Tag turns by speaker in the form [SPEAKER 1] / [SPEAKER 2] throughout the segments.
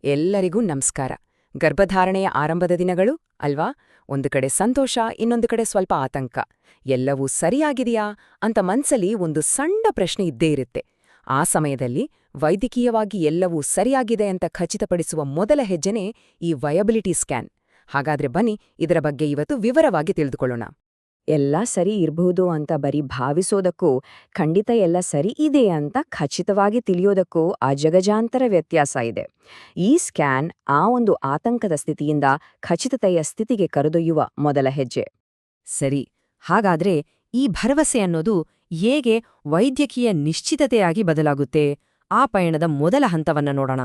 [SPEAKER 1] ಎಲ್ಲರಿಗೂ ನಮಸ್ಕಾರ. ಗರ್ಭಧಾರಣೆಯ ಆರಂಭದ ದಿನಗಳು ಅಲ್ವಾ? ಒಂದು ಕಡೆ ಸಂತೋಷ, ಇನ್ನೊಂದು ಕಡೆ ಸ್ವಲ್ಪ ಆತಂಕ. ಎಲ್ಲವೂ ಸರಿಯಾಗಿದೆಯಾ ಅಂತ ಮನ್ಸಲ್ಲಿ ಒಂದು ಸಣ್ಣ ಪ್ರಶ್ನೆ ಇದ್ದೇ ಇರುತ್ತೆ. ಆ ಸಮಯದಲ್ಲಿ ವೈದ್ಯಕೀಯವಾಗಿ ಎಲ್ಲವೂ ಸರಿಯಾಗಿದೆ ಅಂತ ಖಚಿತಪಡಿಸುವ ಮೊದಲ ಹೆಜ್ಜೆನೇ ಈ ವಯಬಿಲಿಟಿ ಸ್ಕ್ಯಾನ್. ಹಾಗಾದ್ರೆ ಬನ್ನಿ, ಇದರ ಬಗ್ಗೆ ಇವತ್ತು ವಿವರವಾಗಿ ತಿಳಿದುಕೊಳ್ಳೋಣ.
[SPEAKER 2] ಎಲ್ಲ ಸರಿ ಇರಬಹುದು ಅಂತ ಬರೀ ಭಾವಿಸೋದಕ್ಕೂ ಖಂಡಿತ ಎಲ್ಲ ಸರಿ ಇದೆ ಅಂತ ಖಚಿತವಾಗಿ ತಿಳಿಯೋದಕ್ಕೂ ಅಜಗಜಾಂತರ ವ್ಯತ್ಯಾಸ ಇದೆ. ಈ ಸ್ಕ್ಯಾನ್ ಆ ಒಂದು ಆತಂಕದ ಸ್ಥಿತಿಯಿಂದ ಖಚಿತತೆಯ ಸ್ಥಿತಿಗೆ ಕರೆದೊಯ್ಯುವ ಮೊದಲ ಹೆಜ್ಜೆ.
[SPEAKER 3] ಸರಿ, ಹಾಗಾದ್ರೆ ಈ ಭರವಸೆ ಅನ್ನೋದು ಹೇಗೆ ವೈದ್ಯಕೀಯ ನಿಶ್ಚಿತತೆಯಾಗಿ ಬದಲಾಗುತ್ತೆ? ಆ ಪಯಣದ ಮೊದಲ ಹಂತವನ್ನ ನೋಡೋಣ.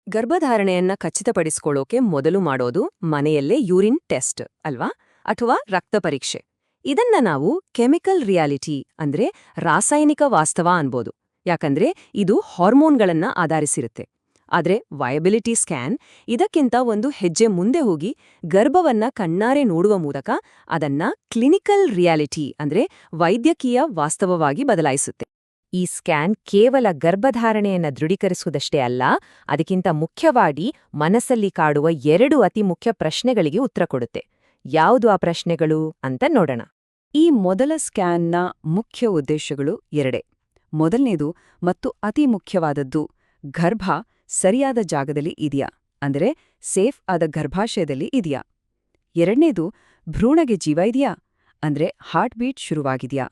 [SPEAKER 1] ಗರ್ಭಧಾರಣೆಯನ್ನ ಖಚಿತಪಡಿಸ್ಕೊಳ್ಳೋಕೆ ಮೊದಲು ಮಾಡೋದು ಮನೆಯಲ್ಲೇ ಯೂರಿನ್ ಟೆಸ್ಟ್ ಅಲ್ವಾ, ಅಥವಾ ರಕ್ತ ಪರೀಕ್ಷೆ. ಇದನ್ನ ನಾವು ಕೆಮಿಕಲ್ ರಿಯಾಲಿಟಿ ಅಂದ್ರೆ ರಾಸಾಯನಿಕ ವಾಸ್ತವ ಅನ್ಬೋದು, ಯಾಕಂದ್ರೆ ಇದು ಹಾರ್ಮೋನ್ಗಳನ್ನ ಆಧರಿಸಿರುತ್ತೆ. ಆದ್ರೆ ವಯಬಿಲಿಟಿ ಸ್ಕ್ಯಾನ್ ಇದಕ್ಕಿಂತ ಒಂದು ಹೆಜ್ಜೆ ಮುಂದೆ ಹೋಗಿ ಗರ್ಭವನ್ನ ಕಣ್ಣಾರೆ ನೋಡುವ ಮೂಲಕ ಅದನ್ನ ಕ್ಲಿನಿಕಲ್ ರಿಯಾಲಿಟಿ ಅಂದ್ರೆ ವೈದ್ಯಕೀಯ ವಾಸ್ತವವಾಗಿ ಬದಲಾಯಿಸುತ್ತೆ.
[SPEAKER 2] ಈ ಸ್ಕ್ಯಾನ್ ಕೇವಲ ಗರ್ಭಧಾರಣೆಯನ್ನ ದೃಢೀಕರಿಸುವುದಷ್ಟೇ ಅಲ್ಲ, ಅದಕ್ಕಿಂತ ಮುಖ್ಯವಾಗಿ ಮನಸ್ಸಲ್ಲಿ ಕಾಡುವ 2 ಅತಿ ಮುಖ್ಯ ಪ್ರಶ್ನೆಗಳಿಗೆ ಉತ್ತರ ಕೊಡುತ್ತೆ. ಯಾವುದು ಆ ಪ್ರಶ್ನೆಗಳು ಅಂತ ನೋಡೋಣ.
[SPEAKER 4] ಈ ಮೊದಲ ಸ್ಕ್ಯಾನ್ನ ಮುಖ್ಯ ಉದ್ದೇಶಗಳು 2. ಮೊದಲನೇದು ಮತ್ತು ಅತಿ ಮುಖ್ಯವಾದದ್ದು, ಗರ್ಭ ಸರಿಯಾದ ಜಾಗದಲ್ಲಿ ಇದೆಯಾ, ಅಂದರೆ ಸೇಫ್ ಆದ ಗರ್ಭಾಶಯದಲ್ಲಿ ಇದೆಯಾ. ಎರಡನೇದು, ಭ್ರೂಣಗೆ ಜೀವ ಇದೆಯಾ, ಅಂದ್ರೆ ಹಾರ್ಟ್ ಬೀಟ್ ಶುರುವಾಗಿದೆಯಾ.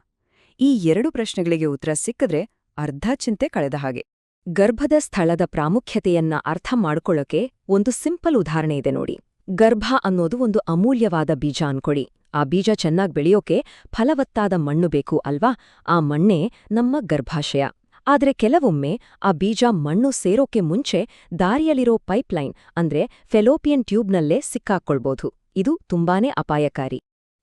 [SPEAKER 4] ಈ 2 ಪ್ರಶ್ನೆಗಳಿಗೆ ಉತ್ತರ ಸಿಕ್ಕಿದ್ರೆ ಅರ್ಧ ಚಿಂತೆ ಕಳೆದ ಹಾಗೆ.
[SPEAKER 2] ಗರ್ಭದ ಸ್ಥಳದ ಪ್ರಾಮುಖ್ಯತೆಯನ್ನ ಅರ್ಥ ಮಾಡ್ಕೊಳ್ಳೋಕೆ ಒಂದು ಸಿಂಪಲ್ ಉದಾಹರಣೆ ಇದೆ ನೋಡಿ. ಗರ್ಭ ಅನ್ನೋದು ಒಂದು ಅಮೂಲ್ಯವಾದ ಬೀಜ ಅನ್ಕೊಡಿ. ಆ ಬೀಜ ಚೆನ್ನಾಗ್ ಬೆಳೆಯೋಕೆ ಫಲವತ್ತಾದ ಮಣ್ಣು ಬೇಕು ಅಲ್ವಾ? ಆ ಮಣ್ಣೇ ನಮ್ಮ ಗರ್ಭಾಶಯ. ಆದ್ರೆ ಕೆಲವೊಮ್ಮೆ ಆ ಬೀಜ ಮಣ್ಣು ಸೇರೋಕೆ ಮುಂಚೆ ದಾರಿಯಲ್ಲಿರೋ ಪೈಪ್ಲೈನ್ ಅಂದ್ರೆ ಫೆಲೋಪಿಯನ್ ಟ್ಯೂಬ್ನಲ್ಲೇ ಸಿಕ್ಕಾಕೊಳ್ಬೋದು. ಇದು ತುಂಬಾನೇ ಅಪಾಯಕಾರಿ.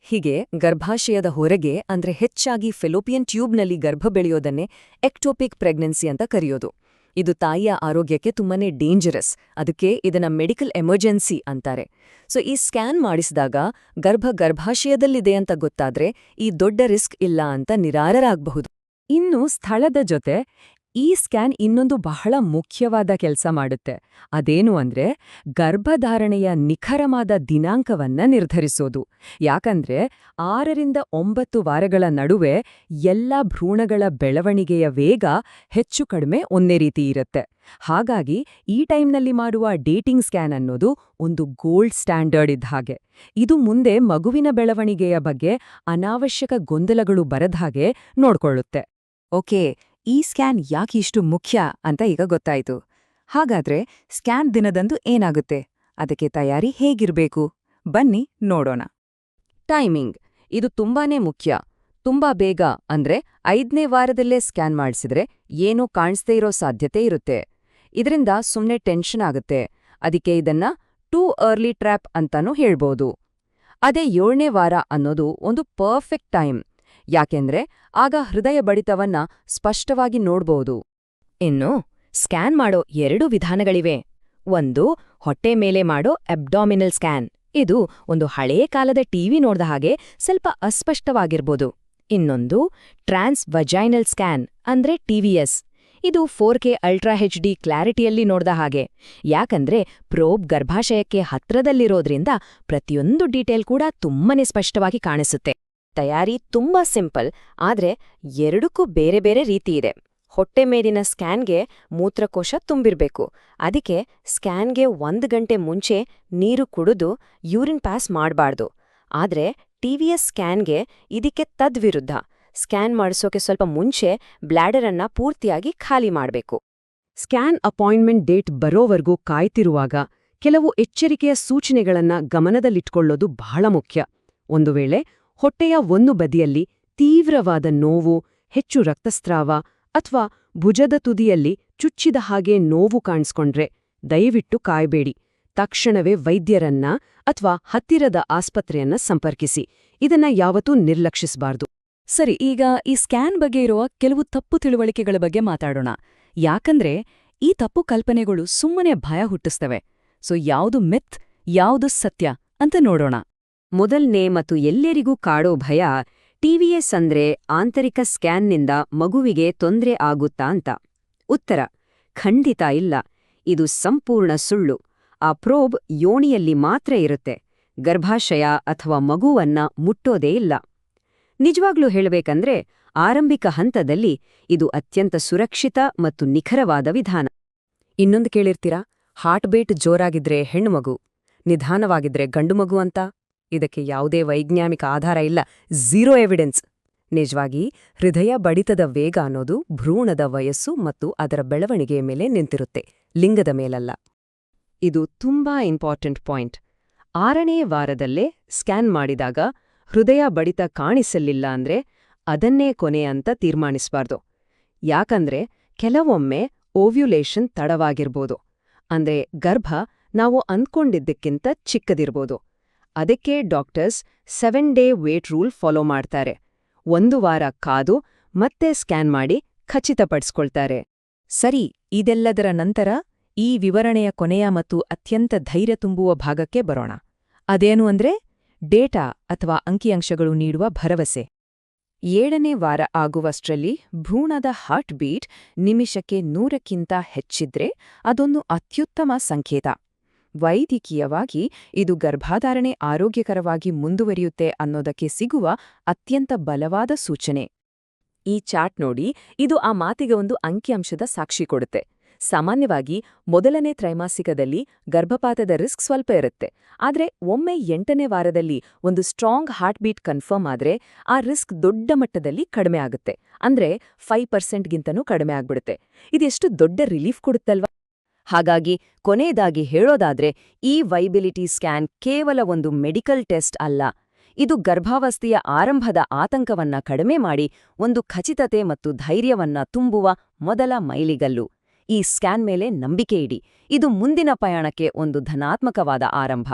[SPEAKER 1] ಹೀಗೆ ಗರ್ಭಾಶಯದ ಹೊರಗೆ ಅಂದ್ರೆ ಹೆಚ್ಚಾಗಿ ಫೆಲೋಪಿಯನ್ ಟ್ಯೂಬ್ನಲ್ಲಿ ಗರ್ಭ ಬೆಳೆಯೋದನ್ನೇ ಎಕ್ಟೋಪಿಕ್ ಪ್ರೆಗ್ನೆನ್ಸಿ ಅಂತ ಕರೆಯೋದು. ಇದು ತಾಯಿಯ ಆರೋಗ್ಯಕ್ಕೆ ತುಂಬಾನೇ ಡೇಂಜರಸ್. ಅದಕ್ಕೆ ಇದನ್ನ ಮೆಡಿಕಲ್ ಎಮರ್ಜೆನ್ಸಿ ಅಂತಾರೆ. ಸೊ ಈ ಸ್ಕ್ಯಾನ್ ಮಾಡಿಸಿದಾಗ ಗರ್ಭಾಶಯದಲ್ಲಿದೆ ಅಂತ ಗೊತ್ತಾದ್ರೆ ಈ ದೊಡ್ಡ ರಿಸ್ಕ್ ಇಲ್ಲ ಅಂತ ನಿರಾರರಾಗಬಹುದು.
[SPEAKER 4] ಇನ್ನು ಸ್ಥಳದ ಜೊತೆ ಈ ಸ್ಕ್ಯಾನ್ ಇನ್ನೊಂದು ಬಹಳ ಮುಖ್ಯವಾದ ಕೆಲಸ ಮಾಡುತ್ತೆ. ಅದೇನು ಅಂದ್ರೆ ಗರ್ಭಧಾರಣೆಯ ನಿಖರವಾದ ದಿನಾಂಕವನ್ನ ನಿರ್ಧರಿಸೋದು. ಯಾಕಂದ್ರೆ 6ರಿಂದ 9 ವಾರಗಳ ನಡುವೆ ಎಲ್ಲ ಭ್ರೂಣಗಳ ಬೆಳವಣಿಗೆಯ ವೇಗ ಹೆಚ್ಚು ಕಡಿಮೆ ಒಂದೇ ರೀತಿ ಇರುತ್ತೆ. ಹಾಗಾಗಿ ಈ ಟೈಮ್ನಲ್ಲಿ ಮಾಡುವ ಡೇಟಿಂಗ್ ಸ್ಕ್ಯಾನ್ ಅನ್ನೋದು ಒಂದು ಗೋಲ್ಡ್ ಸ್ಟ್ಯಾಂಡರ್ಡ್ ಇದ್ದ ಹಾಗೆ. ಇದು ಮುಂದೆ ಮಗುವಿನ ಬೆಳವಣಿಗೆಯ ಬಗ್ಗೆ ಅನಾವಶ್ಯಕ ಗೊಂದಲಗಳು ಬರದ ಹಾಗೆ ನೋಡ್ಕೊಳ್ಳುತ್ತೆ.
[SPEAKER 3] ಓಕೆ, ಈ ಸ್ಕ್ಯಾನ್ ಯಾಕೆ ಇಷ್ಟು ಮುಖ್ಯ ಅಂತ ಈಗ ಗೊತ್ತಾಯ್ತು. ಹಾಗಾದ್ರೆ ಸ್ಕ್ಯಾನ್ ದಿನದಂದು ಏನಾಗುತ್ತೆ? ಅದಕ್ಕೆ ತಯಾರಿ ಹೇಗಿರ್ಬೇಕು? ಬನ್ನಿ ನೋಡೋಣ.
[SPEAKER 1] ಟೈಮಿಂಗ್ ಇದು ತುಂಬಾನೇ ಮುಖ್ಯ. ತುಂಬಾ ಬೇಗ ಅಂದ್ರೆ 5ನೇ ವಾರದಲ್ಲೇ ಸ್ಕ್ಯಾನ್ ಮಾಡಿಸಿದ್ರೆ ಏನೂ ಕಾಣಿಸ್ದೇ ಇರೋ ಸಾಧ್ಯತೆ ಇರುತ್ತೆ. ಇದರಿಂದ ಸುಮ್ನೆ ಟೆನ್ಷನ್ ಆಗುತ್ತೆ. ಅದಕ್ಕೆ ಇದನ್ನ ಟೂ ಅರ್ಲಿ ಟ್ರ್ಯಾಪ್ ಅಂತಾನೂ ಹೇಳ್ಬೋದು. ಅದೇ 7ನೇ ವಾರ ಅನ್ನೋದು ಒಂದು ಪರ್ಫೆಕ್ಟ್ ಟೈಮ್. ಯಾಕೆಂದ್ರೆ ಆಗ ಹೃದಯ ಬಡಿತವನ್ನ ಸ್ಪಷ್ಟವಾಗಿ ನೋಡ್ಬೋದು.
[SPEAKER 2] ಇನ್ನು ಸ್ಕ್ಯಾನ್ ಮಾಡೋ 2 ವಿಧಾನಗಳಿವೆ. ಒಂದು ಹೊಟ್ಟೆ ಮೇಲೆ ಮಾಡೋ ಅಬ್ಡಾಮಿನಲ್ ಸ್ಕ್ಯಾನ್. ಇದು ಒಂದು ಹಳೇ ಕಾಲದ ಟಿವಿ ನೋಡ್ದ ಹಾಗೆ ಸ್ವಲ್ಪ ಅಸ್ಪಷ್ಟವಾಗಿರ್ಬೋದು. ಇನ್ನೊಂದು ಟ್ರಾನ್ಸ್ ವಜೈನಲ್ ಸ್ಕ್ಯಾನ್ ಅಂದ್ರೆ TVS. ಇದು 4K ಅಲ್ಟ್ರಾ HD ಕ್ಲಾರಿಟಿಯಲ್ಲಿ ನೋಡ್ದ ಹಾಗೆ. ಯಾಕಂದ್ರೆ ಪ್ರೋಬ್ ಗರ್ಭಾಶಯಕ್ಕೆ ಹತ್ರದಲ್ಲಿರೋದ್ರಿಂದ ಪ್ರತಿಯೊಂದು ಡೀಟೇಲ್ ಕೂಡ ತುಂಬನೇ ಸ್ಪಷ್ಟವಾಗಿ ಕಾಣಿಸುತ್ತೆ. ತಯಾರಿ ತುಂಬಾ ಸಿಂಪಲ್, ಆದ್ರೆ 2ಕ್ಕೂ ಬೇರೆ ಬೇರೆ ರೀತಿ ಇದೆ. ಹೊಟ್ಟೆ ಮೇಲಿನ ಸ್ಕ್ಯಾನ್ಗೆ ಮೂತ್ರಕೋಶ ತುಂಬಿರ್ಬೇಕು. ಅದಕ್ಕೆ ಸ್ಕ್ಯಾನ್ಗೆ 1 ಗಂಟೆ ಮುಂಚೆ ನೀರು ಕುಡಿದು ಯೂರಿನ್ ಪಾಸ್ ಮಾಡಬಾರ್ದು. ಆದ್ರೆ TVS ಸ್ಕ್ಯಾನ್ಗೆ ಇದಕ್ಕೆ ತದ್ವಿರುದ್ಧ. ಸ್ಕ್ಯಾನ್ ಮಾಡಿಸೋಕೆ ಸ್ವಲ್ಪ ಮುಂಚೆ ಬ್ಲ್ಯಾಡರನ್ನ ಪೂರ್ತಿಯಾಗಿ ಖಾಲಿ ಮಾಡಬೇಕು.
[SPEAKER 4] ಸ್ಕ್ಯಾನ್ ಅಪಾಯಿಂಟ್ಮೆಂಟ್ ಡೇಟ್ ಬರೋವರೆಗೂ ಕಾಯ್ತಿರುವಾಗ ಕೆಲವು ಎಚ್ಚರಿಕೆಯ ಸೂಚನೆಗಳನ್ನ ಗಮನದಲ್ಲಿಟ್ಕೊಳ್ಳೋದು ಬಹಳ ಮುಖ್ಯ. ಒಂದು ವೇಳೆ ಹೊಟ್ಟೆಯ ಒಂದು ಬದಿಯಲ್ಲಿ ತೀವ್ರವಾದ ನೋವು, ಹೆಚ್ಚು ರಕ್ತಸ್ರಾವ ಅಥವಾ ಭುಜದ ತುದಿಯಲ್ಲಿ ಚುಚ್ಚಿದ ಹಾಗೆ ನೋವು ಕಾಣಿಸ್ಕೊಂಡ್ರೆ ದಯವಿಟ್ಟು ಕಾಯ್ಬೇಡಿ. ತಕ್ಷಣವೇ ವೈದ್ಯರನ್ನ ಅಥವಾ ಹತ್ತಿರದ ಆಸ್ಪತ್ರೆಯನ್ನ ಸಂಪರ್ಕಿಸಿ. ಇದನ್ನ ಯಾವತ್ತೂ ನಿರ್ಲಕ್ಷಿಸಬಾರ್ದು.
[SPEAKER 3] ಸರಿ, ಈಗ ಈ ಸ್ಕ್ಯಾನ್ ಬಗ್ಗೆ ಇರುವ ಕೆಲವು ತಪ್ಪು ತಿಳುವಳಿಕೆಗಳ ಬಗ್ಗೆ ಮಾತಾಡೋಣ. ಯಾಕಂದ್ರೆ ಈ ತಪ್ಪು ಕಲ್ಪನೆಗಳು ಸುಮ್ಮನೆ ಭಯ ಹುಟ್ಟಿಸ್ತವೆ. ಸೊ ಯಾವುದು ಮಿಥ್, ಯಾವುದು ಸತ್ಯ ಅಂತ ನೋಡೋಣ.
[SPEAKER 2] ಮೊದಲ್ನೇ ಮತ್ತು ಎಲ್ಲರಿಗೂ ಕಾಡೋ ಭಯ TVS ಅಂದ್ರೆ ಆಂತರಿಕ ಸ್ಕ್ಯಾನ್ನಿಂದ ಮಗುವಿಗೆ ತೊಂದ್ರೆ ಆಗುತ್ತಾ ಅಂತ. ಉತ್ತರ ಖಂಡಿತ ಇಲ್ಲ.
[SPEAKER 1] ಇದು ಸಂಪೂರ್ಣ ಸುಳ್ಳು. ಆ ಪ್ರೋಬ್ ಯೋನಿಯಲ್ಲಿ ಮಾತ್ರ ಇರುತ್ತೆ, ಗರ್ಭಾಶಯ ಅಥವಾ ಮಗುವನ್ನ ಮುಟ್ಟೋದೇ ಇಲ್ಲ. ನಿಜವಾಗ್ಲೂ ಹೇಳಬೇಕಂದ್ರೆ ಆರಂಭಿಕ ಹಂತದಲ್ಲಿ ಇದು ಅತ್ಯಂತ ಸುರಕ್ಷಿತ ಮತ್ತು ನಿಖರವಾದ ವಿಧಾನ.
[SPEAKER 4] ಇನ್ನೊಂದು ಕೇಳಿರ್ತೀರಾ, ಹಾರ್ಟ್ ಬೀಟ್ ಜೋರಾಗಿದ್ರೆ ಹೆಣ್ಣುಮಗು, ನಿಧಾನವಾಗಿದ್ರೆ ಗಂಡುಮಗು ಅಂತ. ಇದಕ್ಕೆ ಯಾವುದೇ ವೈಜ್ಞಾನಿಕ ಆಧಾರ ಇಲ್ಲ, ಝೀರೋ ಎವಿಡೆನ್ಸ್. ನಿಜವಾಗಿ ಹೃದಯ ಬಡಿತದ ವೇಗ ಅನ್ನೋದು ಭ್ರೂಣದ ವಯಸ್ಸು ಮತ್ತು ಅದರ ಬೆಳವಣಿಗೆಯ ಮೇಲೆ ನಿಂತಿರುತ್ತೆ, ಲಿಂಗದ ಮೇಲಲ್ಲ. ಇದು ತುಂಬಾ ಇಂಪಾರ್ಟೆಂಟ್ ಪಾಯಿಂಟ್. 6ನೇ ವಾರದಲ್ಲೇ ಸ್ಕ್ಯಾನ್ ಮಾಡಿದಾಗ ಹೃದಯ ಬಡಿತ ಕಾಣಿಸಲಿಲ್ಲ ಅಂದ್ರೆ ಅದನ್ನೇ ಕೊನೆ ಅಂತ ತೀರ್ಮಾನಿಸಬಾರ್ದು. ಯಾಕಂದ್ರೆ ಕೆಲವೊಮ್ಮೆ ಓವ್ಯುಲೇಷನ್ ತಡವಾಗಿರ್ಬೋದು, ಅಂದ್ರೆ ಗರ್ಭ ನಾವು ಅಂದ್ಕೊಂಡಿದ್ದಕ್ಕಿಂತ ಚಿಕ್ಕದಿರ್ಬೋದು. ಅದಕ್ಕೆ ಡಾಕ್ಟರ್ಸ್ 7-ಡೇ ವೇಟ್ ರೂಲ್ ಫಾಲೋ ಮಾಡ್ತಾರೆ. 1 ವಾರ ಕಾದು ಮತ್ತೆ ಸ್ಕ್ಯಾನ್ ಮಾಡಿ ಖಚಿತಪಡಿಸ್ಕೊಳ್ತಾರೆ.
[SPEAKER 3] ಸರಿ, ಇದೆಲ್ಲದರ ನಂತರ ಈ ವಿವರಣೆಯ ಕೊನೆಯ ಮತ್ತು ಅತ್ಯಂತ ಧೈರ್ಯ ತುಂಬುವ ಭಾಗಕ್ಕೆ ಬರೋಣ. ಅದೇನು ಅಂದ್ರೆ ಡೇಟಾ ಅಥವಾ ಅಂಕಿಅಂಶಗಳು ನೀಡುವ ಭರವಸೆ.
[SPEAKER 4] 7ನೇ ವಾರ ಆಗುವಷ್ಟರಲ್ಲಿ ಭ್ರೂಣದ ಹಾರ್ಟ್ ಬೀಟ್ ನಿಮಿಷಕ್ಕೆ 100ಕ್ಕಿಂತ ಹೆಚ್ಚಿದ್ರೆ ಅದೊಂದು ಅತ್ಯುತ್ತಮ ಸಂಕೇತ. ವೈದ್ಯಕೀಯವಾಗಿ ಇದು ಗರ್ಭಧಾರಣೆ ಆರೋಗ್ಯಕರವಾಗಿ ಮುಂದುವರಿಯುತ್ತೆ ಅನ್ನೋದಕ್ಕೆ ಸಿಗುವ ಅತ್ಯಂತ ಬಲವಾದ ಸೂಚನೆ. ಈ ಚಾರ್ಟ್ ನೋಡಿ, ಇದು ಆ ಮಾತಿಗೆ ಒಂದು ಅಂಕಿಅಂಶದ ಸಾಕ್ಷಿ ಕೊಡುತ್ತೆ. ಸಾಮಾನ್ಯವಾಗಿ ಮೊದಲನೇ ತ್ರೈಮಾಸಿಕದಲ್ಲಿ ಗರ್ಭಪಾತದ ರಿಸ್ಕ್ ಸ್ವಲ್ಪ ಇರುತ್ತೆ, ಆದ್ರೆ ಒಮ್ಮೆ 8ನೇ ವಾರದಲ್ಲಿ ಒಂದು ಸ್ಟ್ರಾಂಗ್ ಹಾರ್ಟ್ ಬೀಟ್ ಕನ್ಫರ್ಮ್ ಆದ್ರೆ ಆ ರಿಸ್ಕ್ ದೊಡ್ಡ ಮಟ್ಟದಲ್ಲಿ ಕಡಿಮೆ ಆಗುತ್ತೆ. ಅಂದ್ರೆ 5%ಗಿಂತನೂ ಕಡಿಮೆ ಆಗ್ಬಿಡುತ್ತೆ. ಇದೆಷ್ಟು ದೊಡ್ಡ ರಿಲೀಫ್ ಕೊಡುತ್ತಲ್ವಾ? ಹಾಗಾಗಿ ಕೊನೆಯದಾಗಿ ಹೇಳೋದಾದ್ರೆ, ಈ ವೈಬಿಲಿಟಿ ಸ್ಕ್ಯಾನ್ ಕೇವಲ ಒಂದು ಮೆಡಿಕಲ್ ಟೆಸ್ಟ್ ಅಲ್ಲ. ಇದು ಗರ್ಭಾವಸ್ಥೆಯ ಆರಂಭದ ಆತಂಕವನ್ನ ಕಡಿಮೆ ಮಾಡಿ ಒಂದು ಖಚಿತತೆ ಮತ್ತು ಧೈರ್ಯವನ್ನ ತುಂಬುವ ಮೊದಲ ಮೈಲಿಗಲ್ಲು. ಈ ಸ್ಕ್ಯಾನ್ ಮೇಲೆ ನಂಬಿಕೆ ಇಡಿ. ಇದು ಮುಂದಿನ ಪಯಣಕ್ಕೆ ಒಂದು ಧನಾತ್ಮಕವಾದ ಆರಂಭ.